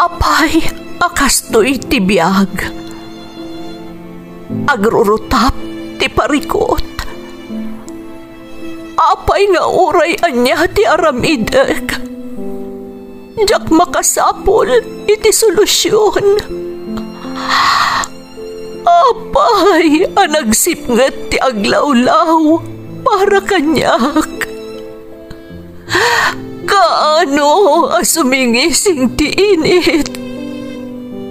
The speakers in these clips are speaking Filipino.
Apay, akastoy ti biyag. Agrurutap ti parikot. Apay nga uray anya ti aramidek. Jak makasapol iti solusyon. Apay, anagsipngat ti aglawlaw para kanyak. Kaano asumingising ti init.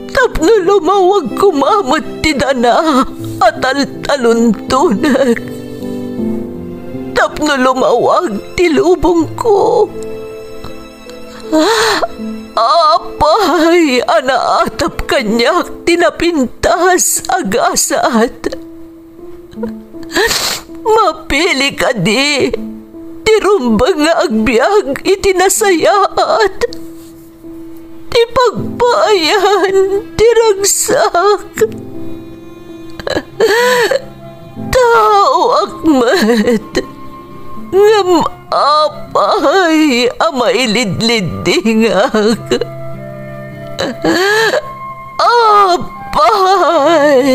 Tapno lumawag kumamot ti dana at taluntunak. Tapno lumawag ti lubong ko. Apay, anaatap kanyak tinapintas agasat. Mapili ka di, tirumbang nga agbyag itinasayaat. Ti pagbayan, tiragsak. Tao akmat, ngam apay, amailidlidingak. Apay.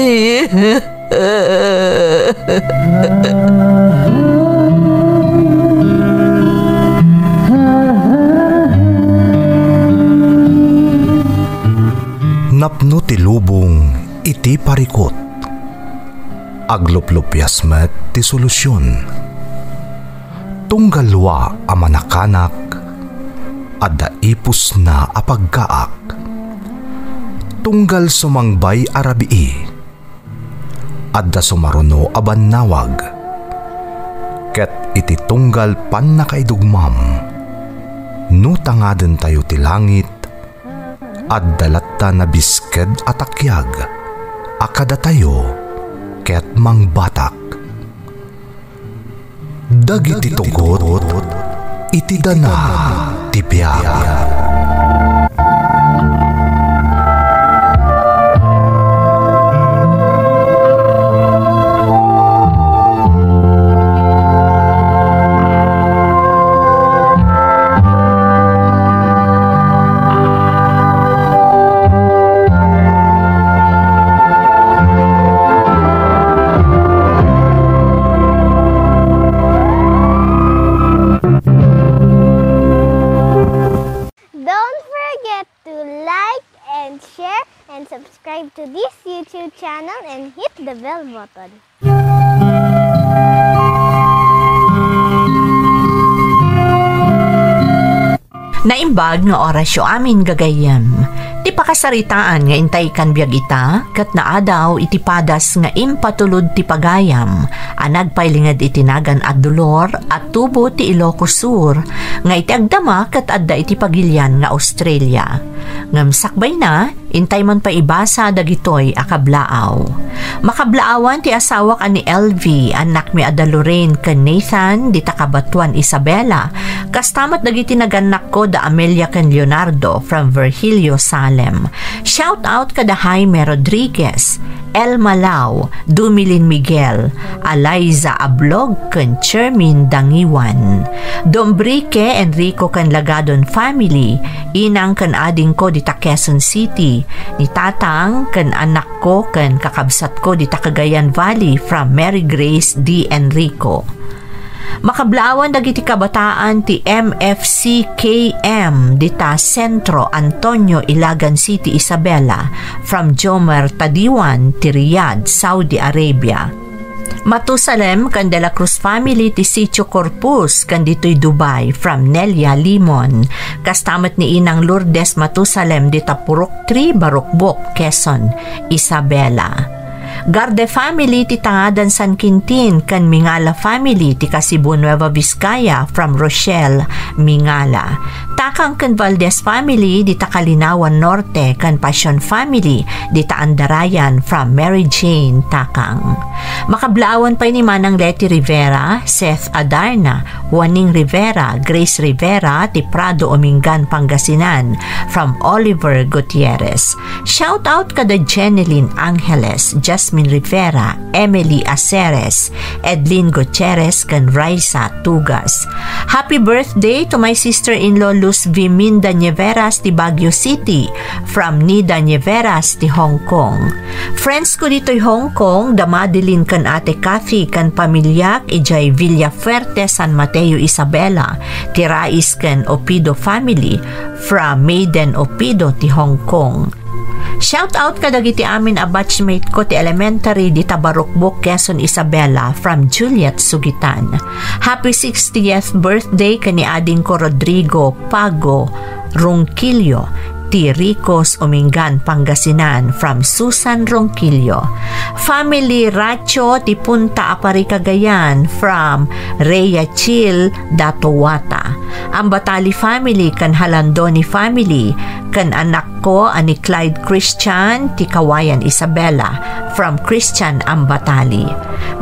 Napno ti lubong iti parikot. Agluplupyas met ti solusyon. Tunggalwa a manakanak, adda ipus na apagkaak. Tunggal sumangbay arabii, adda sumaruno abannawag. Ket iti tunggal pan nakaidugmam, no tangaden tayo ti langit, adda latta na bisked atakyag, akada tayo ket mangbatak. Dagiti tugot, iti dana ti biyag. Subscribe to this YouTube channel and hit the bell button. Naimbag nga orasyo amin gagayam. Ti pakasaritaan nga intay kan biag ita, kat naadaw iti padas nga impatulod ti pagayam, anagpailingad itinagan at dolor at tubo ti Ilocos Sur, nga iti agdama kat adda iti pagilyan nga Australia. Ngam sakbay na, intay man pa ibasa dagitoy akablaaw. Makablaawan ti asawak ani LV, anak mi ada Lorraine ken Nathan, di takabatuan Isabela, kastamat dagiti naganak ko da Amelia ken Leonardo from Virgilio, Salem. Shout out kada Jaime Rodriguez, Elma Lau, Dumilin Miguel, Eliza Ablog ken Chermin Dangiwan. Dombrique Enrico ken Lagadon family, inang ken ading ko di Quezon City, ni tatang ken anak ko ken kakabsat ko di Cagayan Valley from Mary Grace D. Enrico. Makablaawan dagiti kabataan ti MFCKM dita Centro Antonio Ilagan City, Isabela from Jomer Tadiwan ti Riyadh, Saudi Arabia. Matusalem kan De La Cruz family ti Sitio Corpus kan dito'y Dubai from Nelia Limon. Kastamat ni inang Lourdes Matusalem dita Purok 3 Barukbok, Quezon, Isabela. Garde family ti Tangadan San Quintin kan Mingala family ti Kasibu Nueva Vizcaya from Rochelle, Mingala. Takang kan Valdez family di Kalinawan Norte kan Passion family di Andarayan from Mary Jane, Takang. Makablaawan pa ni Manang Leti Rivera, Seth Adarna, Juaning Rivera, Grace Rivera ti Prado Omingan, Pangasinan from Oliver Gutierrez. Shout out kada Jeneline Angeles, Jasmine Jasmine Rivera, Emily Aceres, Edlin Gutierrez, kan Raisa Tugas. Happy birthday to my sister-in-law Luz Viminda Nieveras di Baguio City from Nida Nieveras di Hong Kong. Friends ko dito'y Hong Kong, damadilin kan ate Cathy kan pamilyak ijay Villafuerte, San Mateo, Isabela, tirais kan Opido family from Maiden Opido ti Hong Kong. Shout out kadagiti amin a batchmate ko ti elementary di Tabarukbok, Quezon, Isabela from Juliet Sugitan. Happy 60th birthday kani ading ko Rodrigo Pago Ronquillo ti Ricos, Umingan, Pangasinan from Susan Ronquillo. Family Racho ti Punta Apari, Cagayan from Rhea Chil Datowata. Ang Batali family kan Halandoni family kan anak ko ani Clyde Christian ti Kawayan, Isabela from Christian Ambatali.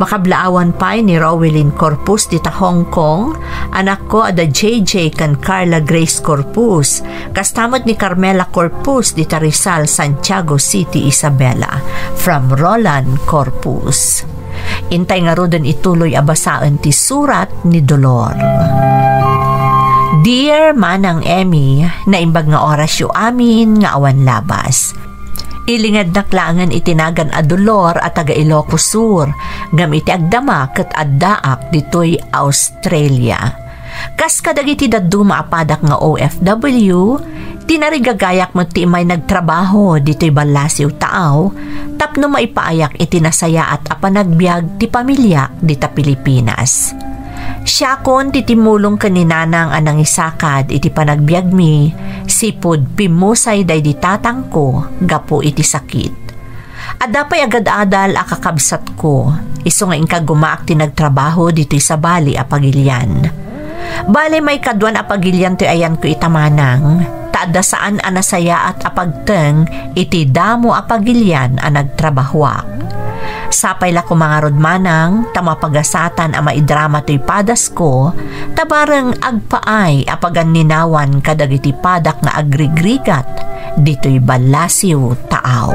Makablaawan pa ni Rowelyn Corpus di ta Hong Kong. Anak ko ada JJ kan Carla Grace Corpus. Kastamot ni Carmela Corpus di ta Rizal, Santiago City, Isabela from Roland Corpus. Intay nga rodon ituloy abasaan ti surat ni Dolor. Dear Manang Emmy, naimbag nga orasyo amin nga awan labas. Ilingad na klangan itinagan a Dolor at taga Ilocos Sur, ngam iti agdama ket addaak ditoy Australia. Kas kadagiti daddu maapadak nga OFW, tinarigagayak mo ti may nagtrabaho dito'y balasiw taaw, tapno maipaayak itinasaya at apanagbiag ti pamilya dita Pilipinas. Siya kon titimulong kaninanang anang isakad iti panagbiag mi, sipod pimusay day di tatang ko, gapo iti sakit. Adapay agad-adal akakabsat ko, iso nga ingkag gumaak ti nagtrabaho dito'y sa Bali apagilyan. Bale may kadwan apagilyan ti ayan ko itamanang, taada saan anasaya at apagteng iti damo apagilyan ang nagtrabahwak. Sapay la ko mga rodmanang, tamapagasatan ang maidrama to'y padas ko, tabarang agpaay apagan ninawan kadagiti padak nga agrigrigat, dito'y balasiw taaw.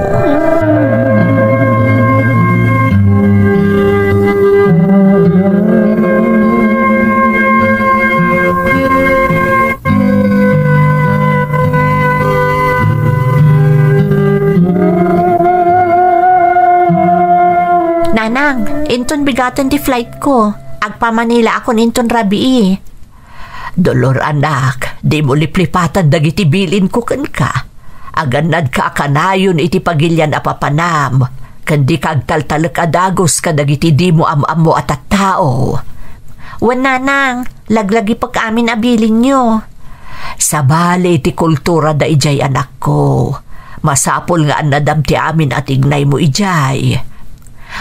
Nanang, inton bigatan di flight ko. Agpa Manila ako ninton rabii. Dolor anak, di mo liplipatan dagiti bilin ko kan ka. Aganad ka kanayon iti pagilyan apapanam. Kandi kagtaltalak adagos kadagiti di mo am-amo at tao. Wan nanang, laglagi pag amin abilin nyo. Sabali iti kultura da ijay anak ko. Masapol nga anadam ti amin at ignay mo ijay.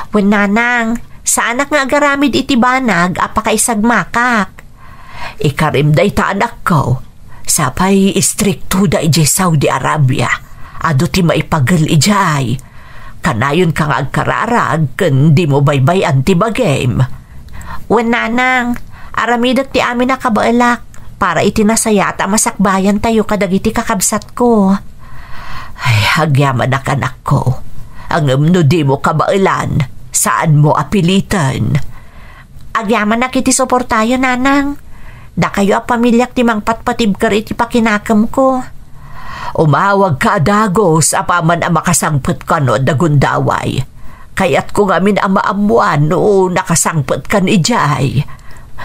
Wan nanang, sa anak nga agaramid iti banag apakaisagmakak. Ikarimday ta anak ko, sapay istrikto da ijay Saudi Arabia, ado ti maipagel ijay. Kanayon ka nga agkararag, kan di mo baybay anti bagem. Wan nanang, aramidak ti amin na kabaalak, para itinasaya at masakbayan tayo kadagiti kakabsat ko. Ay, hagyaman ak anak ko. Ang no di mo kabailan, saan mo apilitan? Agyaman na kiti suportayo, nanang. Da kayo a pamilyak ti mangpatpatib ka iti pakinakam ko. Umawag ka adagos, apaman ang makasangpot ka no dagundaway. Kaya't kung amin ang maamuan no nakasangpot ka ni Jay.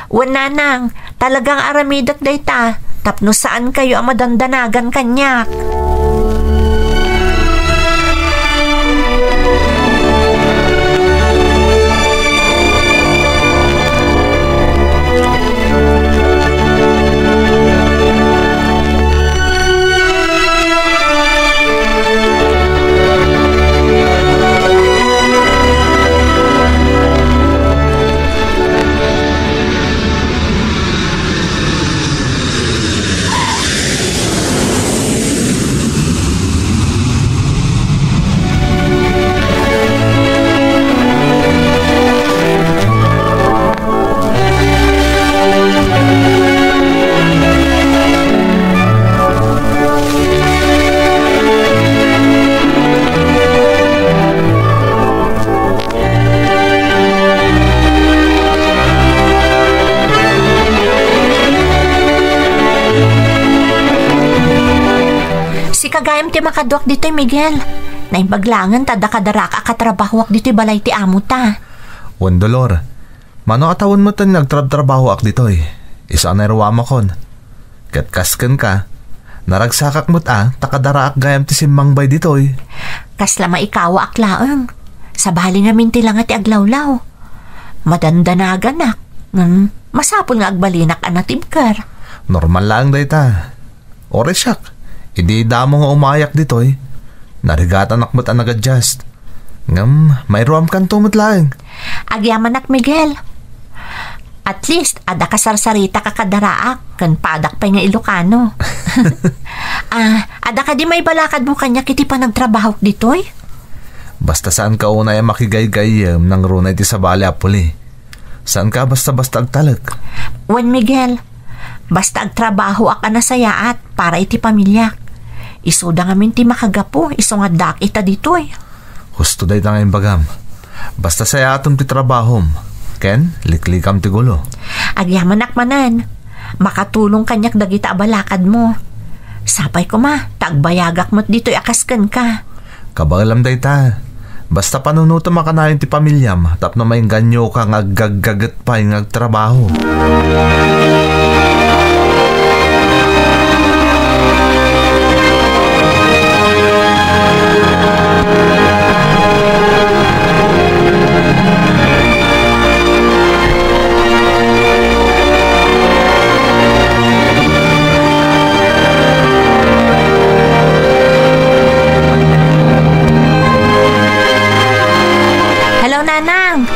Wan nanang, talagang aramidak dayta, tapno saan kayo ang madandanagan kanyak. Si kagayam ti makaduak dito'y Miguel. Naimbaglangan tada kadaraka katrabahwak dito'y balay ti amo ta. Wan Dolor, mano atawon mo tan nagtrabaho ak dito eh. Isa na ruwama kon. Kat kasken ka, naragsakak mo't takadara ak gayam ti simbang bay dito eh. Kasla maikawa ak laeng. Sa bali nga minti lang at aglawlaw. Madandanagan ak. Masapol nga agbalinak anatibkar. Normal lang dayta. Ore siyak, hindi damo nga umayak dito eh. Narigatan ak mo't nag-adjust. Ngam, may ruam kan tumot lang. Agyaman ak Miguel. At least, ada kasarsarita kakadaraak, kan padak pa nga Ilocano. Ada ka di may balakad mo kanya kiti pa nagtrabaho dito eh? Basta saan ka una yung makigay-gayam ng runay ti sa bali apuli. Saan ka basta-basta agtalag? Wan Miguel, basta agtrabaho ak anasayaat para iti pamilya. Isuda nga min ti makagapo, iso nga dak ita dito eh. Husto day ta ngayon bagam. Basta sayatom ti trabahom. Ken, liklikam ti gulo. Agyaman ak manan. Makatulong kanyak dagita abalakad mo. Sapay ko tagbayagak mo't dito'y akasken ka. Kabagalam day ta. Basta panunuto makanayon ti pamilyam, tapno may ganyo kang agagagat pa yung agtrabaho.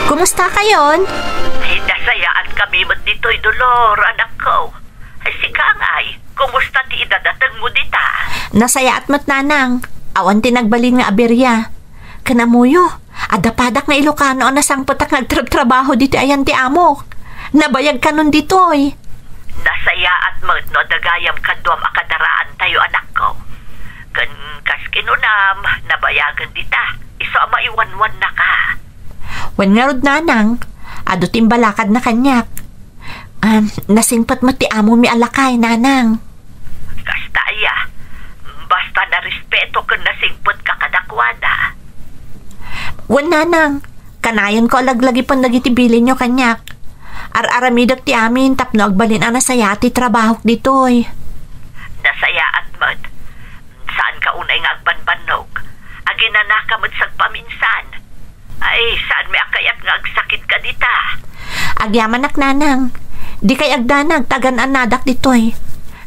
Kumusta kayon? Ay, nasayaan kami mo't dito'y Dolor, anak ko. Ay, si Kangay, kumusta ti idadatang mo dita? Nasaya at mat nanang. Awan tinagbalin nga aberya. Kanamuyo, adapadak nga Ilocano ang nasangpatak nagtrabaho dito ayan ti amok. Nabayag ka nun dito'y. Nasaya at mo't no dagayam kaduam akadaraan tayo, anak ko. Kan kaskinunam, nabayagan dita. Iso maiwanwan na ka. Wan nga rod nanang, ado timbalakad na kanyak. Nasingpat mo ti amo mi alakay, nanang. Kastaya, basta na respeto kung nasingpot ka kadakwada. Wan nanang, kanayan ko alaglagi pang nagitibilin nyo kanyak. Ar-aramidak ti amin tapno agbalin ang nasaya ti trabaho ditoy. Nasaya at mod, saan ka unay nga agbanbanog? Aginanaka mo't sagpaminsan. Ay, saan may akayat nga agsakit ka dita? Agyaman ak nanang, di kay agdanag tagan anadak ditoy.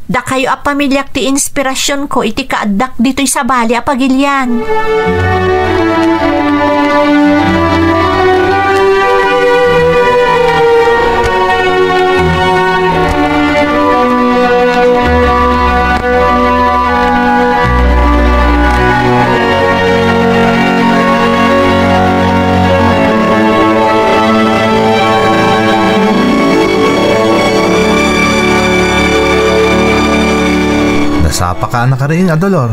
Da kayo a pamilyak ti inspirasyon ko iti kaadak ditoy sa bali a pagilyan. Sapa ka na ka rin, Adolor.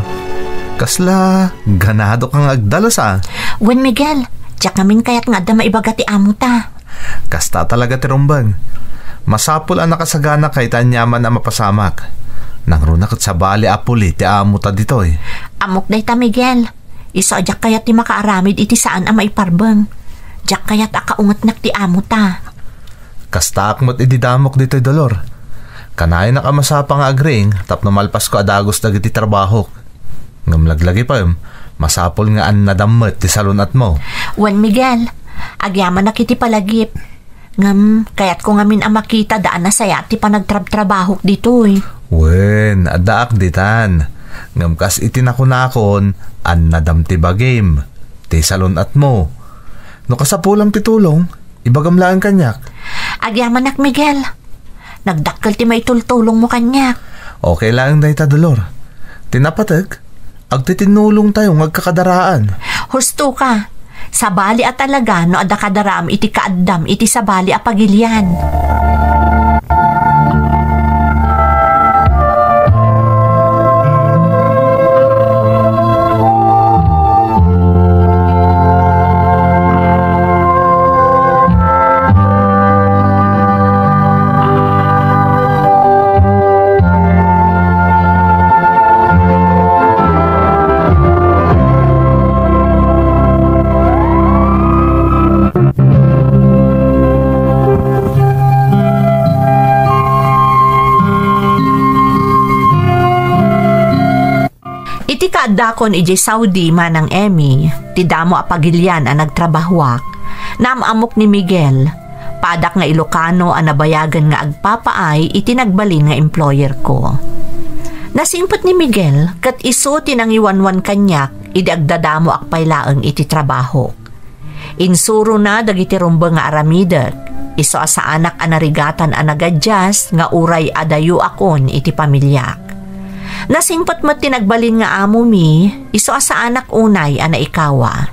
Kasla, ganado kang agdalos Wen Miguel, tiyak namin kaya't nga da maibaga ti amo ta. Kasta talaga ti rumbang. Masapul ang nakasagana kay tanyaman na mapasamak. Nang runakot sa bali apuli ti amo ta ditoy. Amok day ta Miguel. Iso ajak kaya't ti makaaramid iti saan ang maiparbang. Diyak kaya't akaungat nak ti amo ta. Kasta akmot ididamok ditoy Dolor. Kanay nakamasapa nga agring, tapno malpas ko adagos dagiti trabaho. Ngamlaglagi pa masapol nga an nadammet ti salunat mo. Wan Miguel, agyaman na kiti palagip. Ngam, kaya't ko ngamin ang makita daan na saya ti panagtrabaho ditoy. Wen, adaak ditan. Ngam kas itinakunakon, an nadam ti bagim, ti salunat mo. No kasapulang ti tulong, ibagamlaan kanyak. Agyaman nak Miguel. Nagdakkel ti may tultulong mo kanyak. Okay lang day ta Dolor. Tinapatag, agtitinulong tayo magkakadaraan. Husto ka. Sa bali at talaga no ada kadaram iti kaaddam iti sa bali a pagilyan. Pagkaadakon iji Saudi manang Emmy, ti damo apagilyan ang nagtrabahuak. Namamok ni Miguel, padak nga Ilocano ang nabayagan nga agpapaay itinagbalin nga employer ko. Nasimpot ni Miguel kat iso tinangiwanwan kanyak idi agdadamo akpaylaeng iti trabaho. Insuro na dagiti rumba nga aramidet, iso sa anak anarigatan anagadjas nga uray adayo akon iti pamilyak. Nasimpot mo tinagbalin nga amo mi, iso sa anak unay ana ikawa.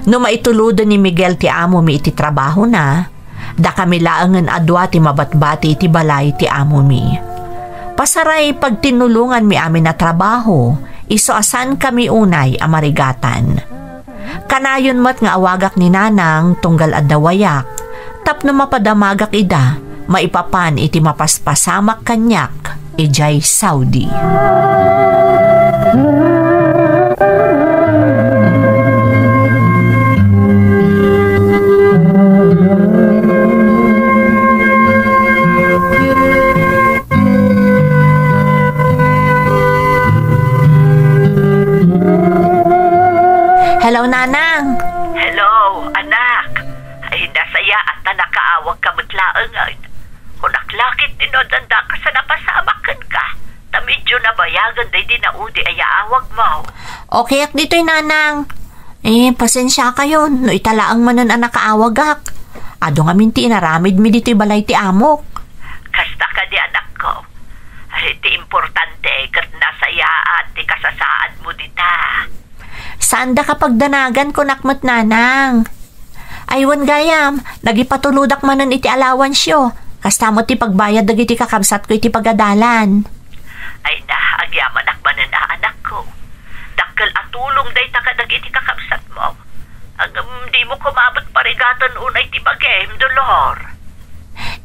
No maituludan ni Miguel ti amo mi iti trabaho na, da kami laangan adwa ti mabatbati iti balay ti amo mi. Pasaray pag tinulungan mi amin na trabaho, iso asan kami unay amarigatan. Kanayon mat nga awagak ni nanang tunggal adawayak, tapno mapadamagak ida, maipapan iti mapaspasamak kanyak, ijay Saudi. Hello, Nanang. Hello, anak. Ay, nasaya at nakaawag ka matlaangan. Hunaklakit dinodanda ka sa napasamakan ka. Ta medyo nabayagan day dinaudi ay aawag mo. Okay ak dito'y Nanang. Pasensya kayo. No italaang manan ang nakaawagak. Ado nga minti inaramid mi dito'y balay ti amok. Kasta ka di anak ko. Ay, ti importante kat nasaya at ti kasasaan mo dita. Saan da kapag danagan ko nakmat Nanang? Aywan gayam, nagipatuludak manan iti allowance yo. Kastamot ti pagbayad dagiti kakabsat ko iti pagadalan. Ay agyaman akmanan na anak ko. Dakkel atulong day takadag iti kakabsat mo. Ang di mo kumabot parigatan unay ti bagem, Dolor.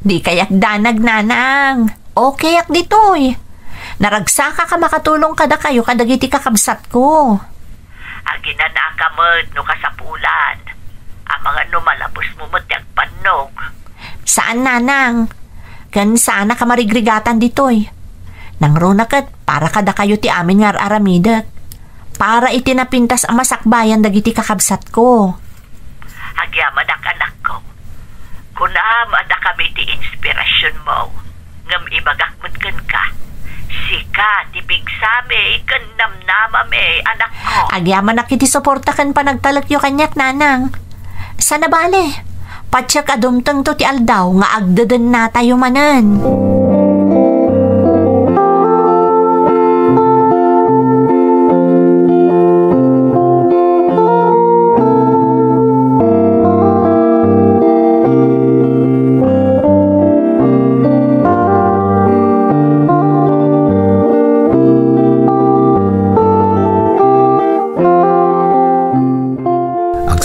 Di kayak danag Nanang. Okay ak ditoy. Naragsaka ka makatulong kada kayo kadagiti kakabsat ko. Aginanakamad no kasapulan. Ang mga numalabos mo matiyag panog. Saan Nanang? Kan sana ka marigrigatan ditoy. Nang runakat para kada kayo ti amin nga aramidat. Para itinapintas ang masakbayan dagiti kakabsat ko. Agyaman ang anak ko. Kunam ada kami ti inspirasyon mo. Ngam ibagakmut kan ka. Sika, tibig sami, ikan namnama me, anak ko. Agyaman na kiti suporta kan panagtalakyo kanyak Nanang. Sana bale, patsyak adumtang to ti aldaw nga agdadan na tayo manan.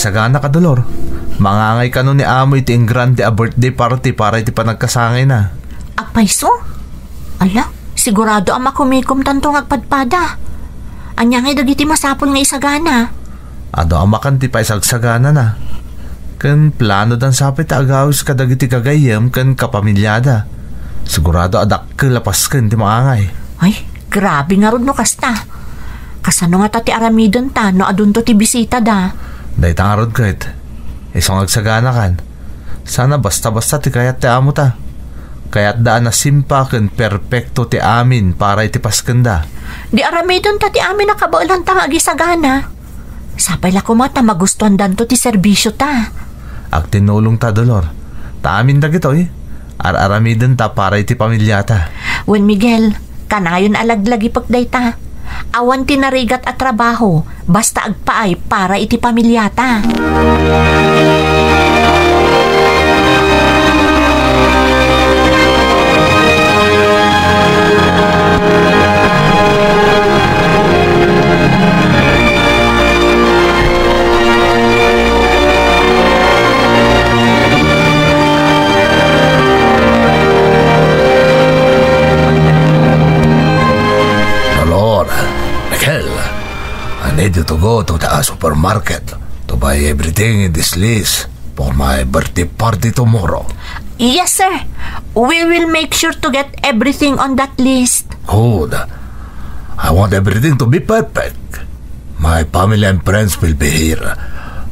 Sagana ka, Dolor. Mangangay ka nun ni amo iti ang grande a birthday party para iti panagkasangay na. Apay so? Ala, sigurado ang makumikom tanto agpadpada. Anya ngay dagiti masapol nga isagana. Ado ang makanti pa isagsagana na. Kan plano dan sapit agawis ka dagiti kagayam kan kapamilyada. Sigurado adak kalapas kan ti mangangay. Ay, grabe nga rod no kasta. Kasano nga tati aramidon ta no adun to ti bisita da. Dahil tangarod kahit isang agsagana kan. Sana basta-basta ti kayat ti amo ta. Kayat daan na simpa kan perpekto ti amin para itipas kanda. Di aramidon ta ti amin nakabaulan ta agisagana. Sapay la kumata magustuhan danto ti serbisyo ta. Ag tinulong ta, Dolor. Ta amin dagito aramidon ta para iti pamilya ta. Wen Miguel, kanayon alaglagi pagday ta. Awan tinarigat at trabaho, basta agpaay para iti pamilyata. I need you to go to the supermarket to buy everything in this list for my birthday party tomorrow. Yes, sir. We will make sure to get everything on that list. Good. I want everything to be perfect. My family and friends will be here,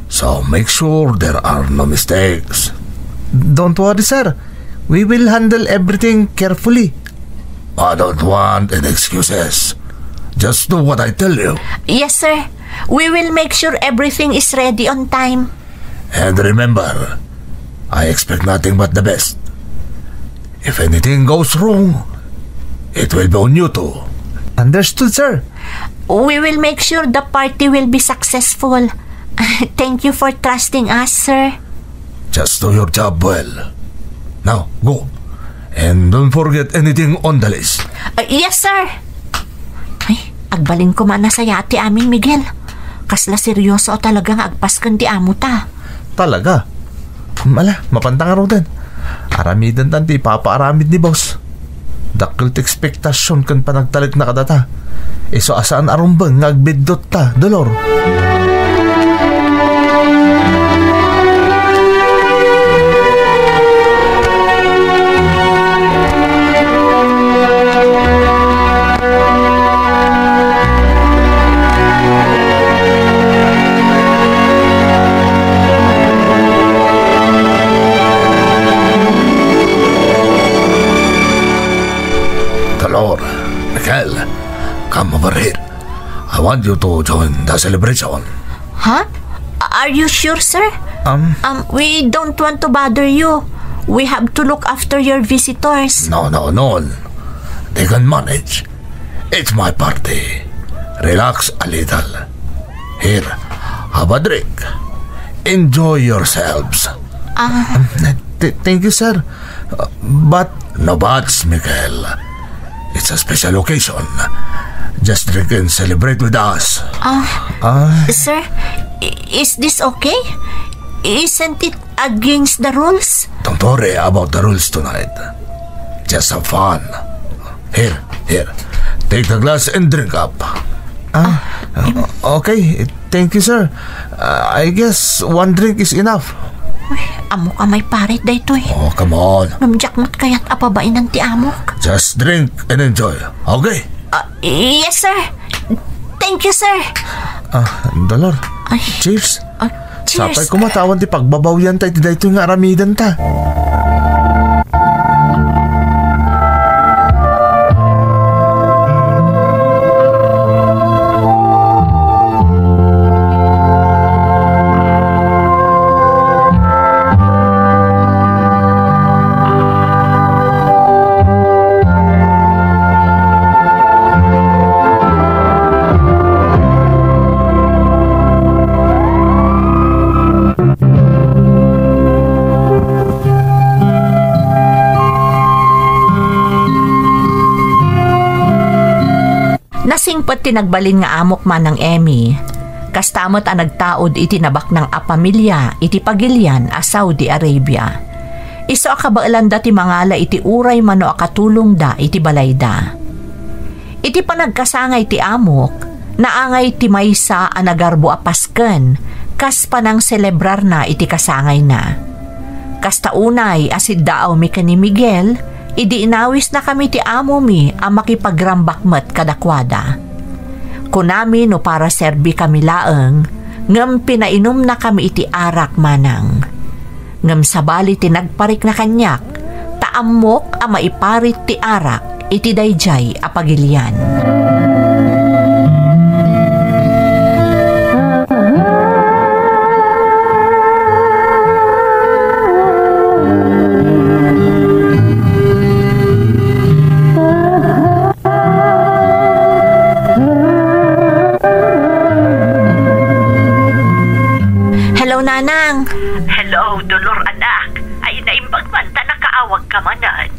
so make sure there are no mistakes. Don't worry, sir. We will handle everything carefully. I don't want any excuses. Just do what I tell you. Yes, sir. We will make sure everything is ready on time. And remember, I expect nothing but the best. If anything goes wrong, it will be on you too. Understood, sir. We will make sure the party will be successful. Thank you for trusting us, sir. Just do your job well. Now, go. And don't forget anything on the list. Yes, sir. Ay, agbalin ko man na sa yati amin, Miguel. Kasla seryoso talagang agpas kan ti amo ta. Talaga? Mala, mapantang araw din. Aramidan tanti papaaramid ni boss. Dakil ti ekspektasyon kan panagtalik na kadata. Iso asaan arumbang ngagbidot ta, Dolor. Miguel, come over here. I want you to join the celebration. Huh? Are you sure, sir? We don't want to bother you. We have to look after your visitors. No. They can manage. It's my party. Relax a little. Here, have a drink. Enjoy yourselves. Thank you, sir. But... No buts, Miguel. It's a special occasion. Just drink and celebrate with us. Sir, is this okay? Isn't it against the rules? Don't worry about the rules tonight. Just have fun. Here. Take the glass and drink up. Okay, thank you, sir. I guess one drink is enough. Uy, amo ka may parit dayto eh. Oh, come on. Namjakmat kaya't apabain ng ti amok. Just drink and enjoy, okay? Yes, sir. Thank you, sir. Dolor. Ay. Cheers. Cheers. Sapay kumatawan ti pagbabawyan tayo ti dayto nga aramidan ta. Nasingpot tinagbalin nga amok man ng Emmy. Kastamot ang nagtaod itinabak ng apamilya iti pagilyan a Saudi Arabia. Iso akabailan da ti mangala iti uray mano akatulong da iti balayda. Iti panagkasangay ti amok, naangay ti maysa a nagarbo a Pasken, kas panang selebrar na iti kasangay na. Kasta unay asid daaw mi ni Miguel, idi inawis na kami ti amo mi ang makipagrambakmet kadakwada. Kunami no para serbi kami laeng, ngem pinainom na kami iti arak manang. Ngem sabali tinagparik na kanyak, taamok a maiparit ti arak iti dayjay a pagilian. Nanang. Hello, Dolor anak. Ay naimbag man ta nakaawag ka manan.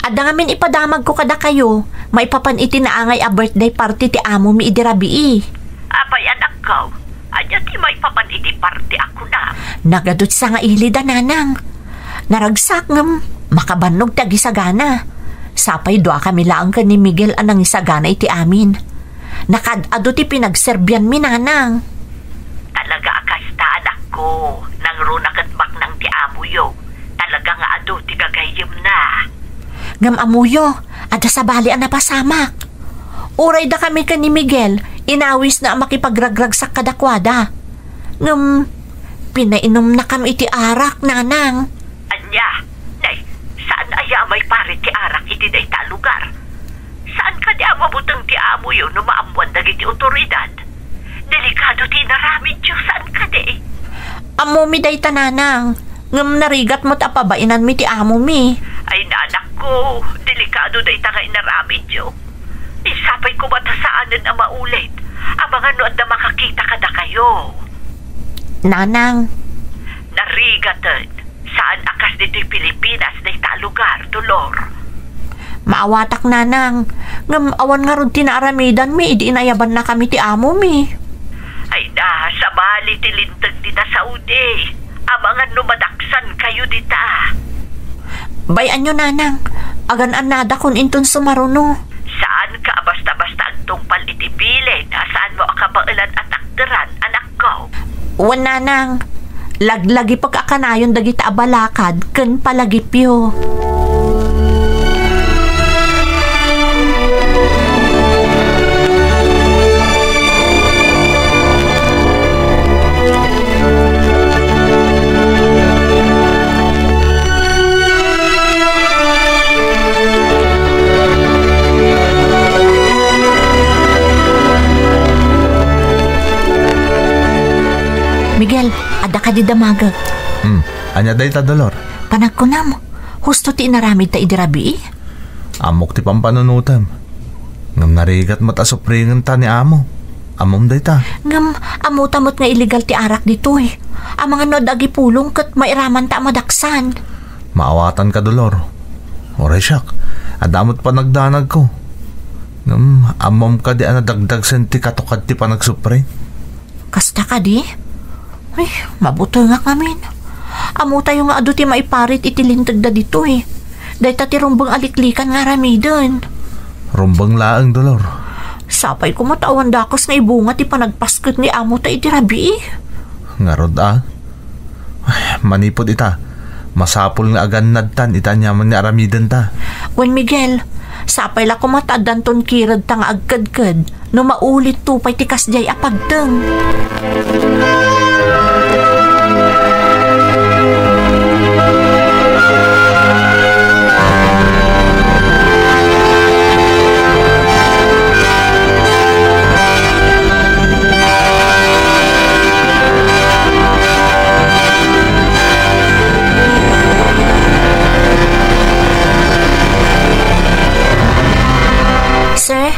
Adda ngamin ipadamag ko kada kayo. Maipapan iti naangay a birthday party ti amo mi idirabii. Apay anak ko. Anya ti maipapan iti party ako na. Nagadot sa nga ilida nanang. Naragsak ngem makabanog tagi sagana. Sapay doa kami laang ka ni Miguel anang isagana iti amin. Nakadado ti pinagserbyan mi nanang. Talaga akasta anak ko, nang runakat bak ng ti amuyo. Talaga nga ado ti gagayim na. Ngam amuyo, ada sa bali ang napasamak. Uray da kami ka ni Miguel, inawis na makipagragrag sa kadakwada. Pinainom na kami iti arak, nanang. Anya, nay, saan aya may pare ti arak iti day ta lugar? Saan ka di amabutang ti amo yun no maamuan dagiti otoridad? Delikado ti naramid yun, saan ka di? Amo mi day tananang, narigat mo't apabainan mi ti amo mi. Ay nanak ko, delikado day ta nga inaramid yun. Isapay ko matasaanan ang maulit. Abangan no at na makakita ka na kayo. Nanang. Narigatan. Saan akas dito Pilipinas na italugar, Dolor? Maawatak, nanang. Awan nga ron tinaaramidan mi, idi inayaban na kami ti amo mi. Ay na, sa bali tilintag dita Saudi. Abangan no madaksan kayo dita. Bayan nyo, nanang. Agan-an nada kun inton sumaruno. Saan ka basta-basta ang tungpal itibilin? Saan mo akabailan at akderan, anak ko? Wan, nanang. Laglagi pagkakanayon dagita abalakad, ken palagipyo. Miguel, ada ka di damaga. Anya day ta, Dolor? Panagkunam, husto ti inaramid ta idirabi. Amok ti pampanunutam. Ngam narigat mo ta supringan ta ni amo. Amom day ta. Ngam, amutamot nga illegal ti arak dito eh. Ang mga nod agi pulong kat mairaman ta madaksan. Maawatan ka, Dolor. Oray siyak, adamot pa nagdanag ko. Ngam, amom ka di anadagdag senti katukad ti panagsupre. Kasta ka di? Ay, mabuto nga kamin. Amo tayo nga ado ti maiparit itilintag da dito eh. Dahil ti rumbang aliklikan nga ramidon. Rumbang laang, Dolor. Sapay ko matawan dakos nga ibunga ti panagpaskot ni amo ta itirabi eh. Ngarod Ay, manipod ita. Masapol nga agan nadtan ita nyaman ni aramidan ta. Wen Miguel, sapay la ko mataadan ton kirad ta nga agkadkad no maulit tupay ti kasjay apagteng. Sir,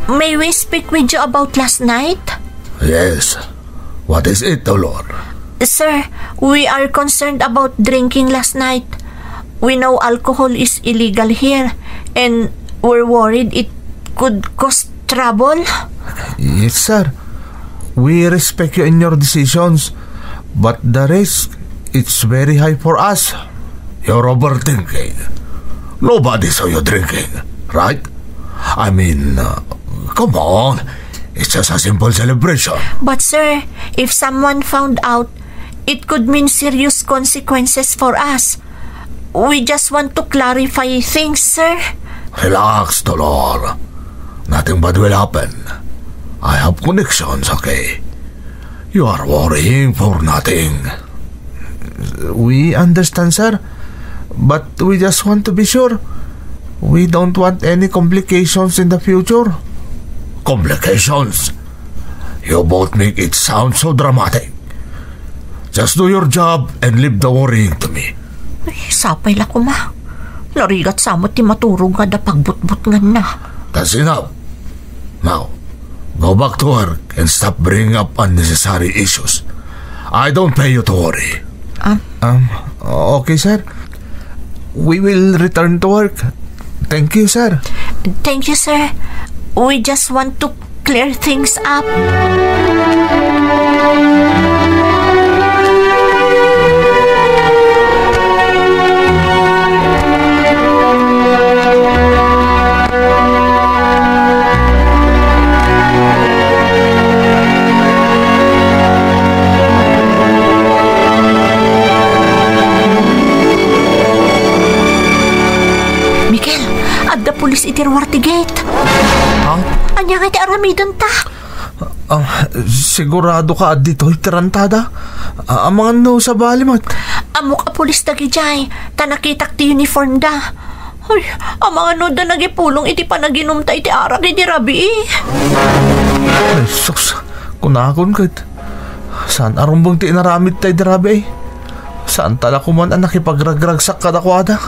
may we speak with you about last night? Yes. What is it, Dolor? Sir, we are concerned about drinking last night. We know alcohol is illegal here and we're worried it could cause trouble. Yes, sir. We respect you in your decisions, but the risk, it's very high for us. You're overthinking. Nobody saw you drinking, right? I mean, come on. It's just a simple celebration. But sir, if someone found out, it could mean serious consequences for us. We just want to clarify things, sir. Relax, Dolor. Nothing bad will happen. I have connections, okay? You are worrying for nothing. We understand, sir. But we just want to be sure. We don't want any complications in the future. Complications? You both make it sound so dramatic. Just do your job and leave the worrying to me. Ay, sapay la ko ma. Narigat samot ti maturong nga da pagbutbut nga na. That's enough. Now, go back to work and stop bringing up unnecessary issues. I don't pay you to worry. Okay, sir. We will return to work. Thank you, sir. Thank you, sir. We just want to clear things up. pulis iti Ruarte Gate. Anya nga iti aramidon ta. Sigurado ka dito itirantada. Ang mga no sa balimot. Amok a pulis dagi jay, tanakitak ti uniform da. Ay, ang mga no da nagipulong iti panaginom ta iti arak iti rabi eh. Ay, sus, kunakon kat. Saan arumbang ti inaramid tayo dirabi eh? Saan tala ko man ang nakipagragragsak kadakwada?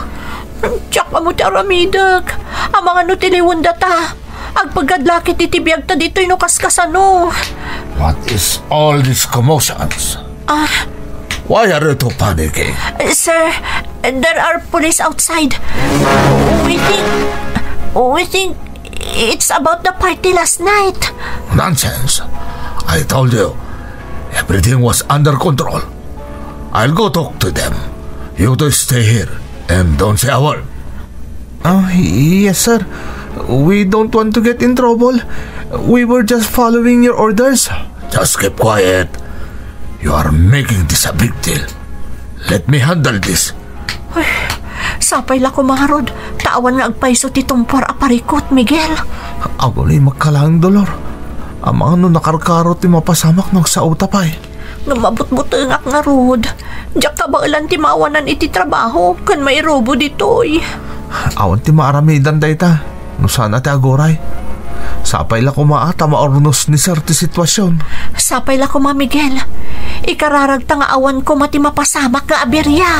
Tiyak mo ti aramidag. Ang mga no tiliwan data. Agpagkadlakit iti biyag ta dito ino kaskasano. What is all these commotions? Why are you two panicking? Sir, there are police outside. We think it's about the party last night. Nonsense. I told you, everything was under control. I'll go talk to them. You two stay here and don't say a word. Yes, sir. We don't want to get in trouble. We were just following your orders. Just keep quiet. You are making this a big deal. Let me handle this. Ay, sapay la kumarod. Tawan nga agpaiso ti tumpar aparikot, Miguel. Ako na magkalang dolor. Ang mga nakarkarot ti mapasamak ng sa utapay. Namabot-butengak nga rod. Diyak kabailan ti mawanan iti trabaho kan may robo ditoy. Awan ti maaramidan dayta. No sana ti agoray. Sapay la kumaata maornos ni sir ti sitwasyon. Sapay la kuma, Miguel. Ikararag ta nga awan ko mati mapasamak nga aberya.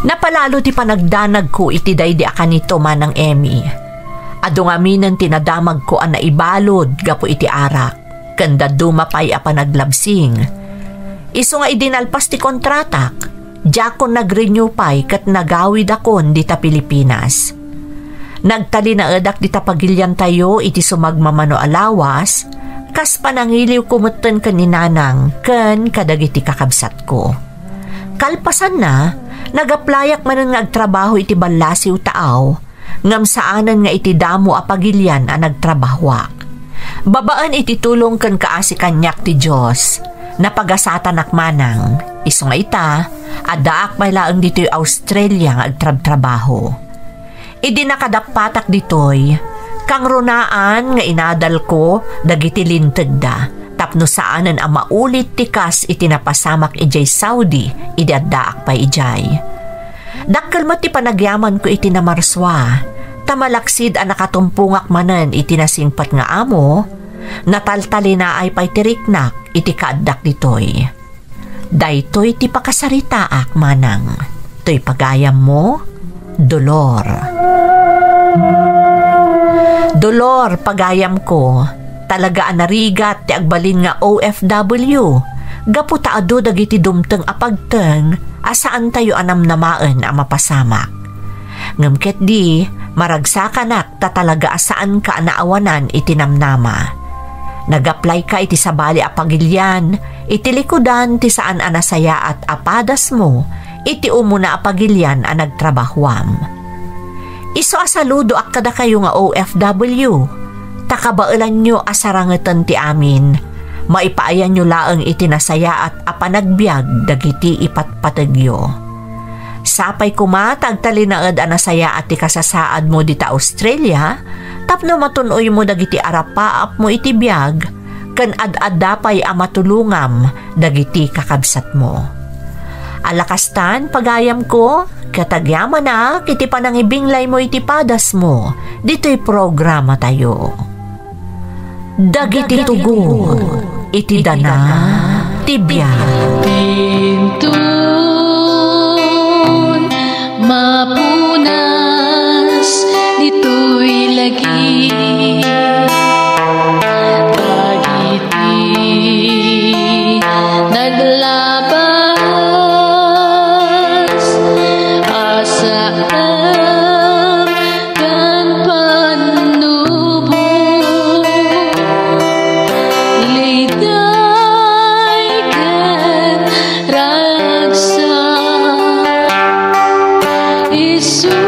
Napalalo ti panagdanag ko iti daydi akanito manang Emmy. Adong aminan tinadamag ko ang naibalod gapo iti arak. Kanda dumapay a panaglabsing. Iso nga idinalpas ti kontratak. Diyakon nag-renew pay kat nagawid akon dita Pilipinas. Nagtali na edak dita pagilyan tayo iti sumagmamano alawas. Kas panangiliw kumutten kaninanang ken kadagiti kakabsat ko. Kalpasan na, nagaplayak manen nga agtrabaho iti balasiw taaw, ngam saanan nga iti damo a pagilyan a nagtrabahwak. Babaan iti tulong ken kaasi kanyak ti Diyos, napagasatan akmanang, iso nga ita, adaak may laeng dito'y Australia nga agtrab-trabaho. Idi nakadapatak dito'y, kang runaan nga inadal ko, dagiti linteg da, tapno saanan ang maulit tikas itinapasamak ijay Saudi, idadaak pa ijay. Dakkel mo ti panagyaman ko itinamarswa, tamalaksid ang nakatumpungak manen itinasingpat nga amo, nataltali na ay pa'y tiriknak iti kaaddak ditoy. Daytoy ti pakasaritaak manang, to'y pagayam mo, Dolor. Dolor, pagayam ko, talaga anarigat ti agbalin nga OFW, gapu taado dagiti dumteng apagteng asaan tayo anamnamaan a mapasamak. Ngamket di, maragsakanak ta talaga asaan ka anaawanan itinamnama. Nag-apply ka iti sabali a pagilyan, iti likudan ti saan anasaya at apadas mo, iti umuna a pagilyan a nagtrabahwam. Iso asaludo ak kada kayo nga OFW, takabailan nyo asarangetan ti amin, maipaayan nyo laeng itinasaya at apanagbiag dagiti ipatpategyo. Sapay kumatag talinaed anasaya at ti kasasaad mo dita Australia, tapno matunoy mo dagiti arapaap mo iti biag, ken ad-addapay a matulungam dagiti kakabsat mo. Alakastan pagayam ko, katagyaman na kiti panangibinglay mo iti padas mo, dito'y programa tayo. Dagiti tugon, iti dana, tibiyag. Pintun, mapunas, dito'y lagi. Dagiti, naglaban, Jesus.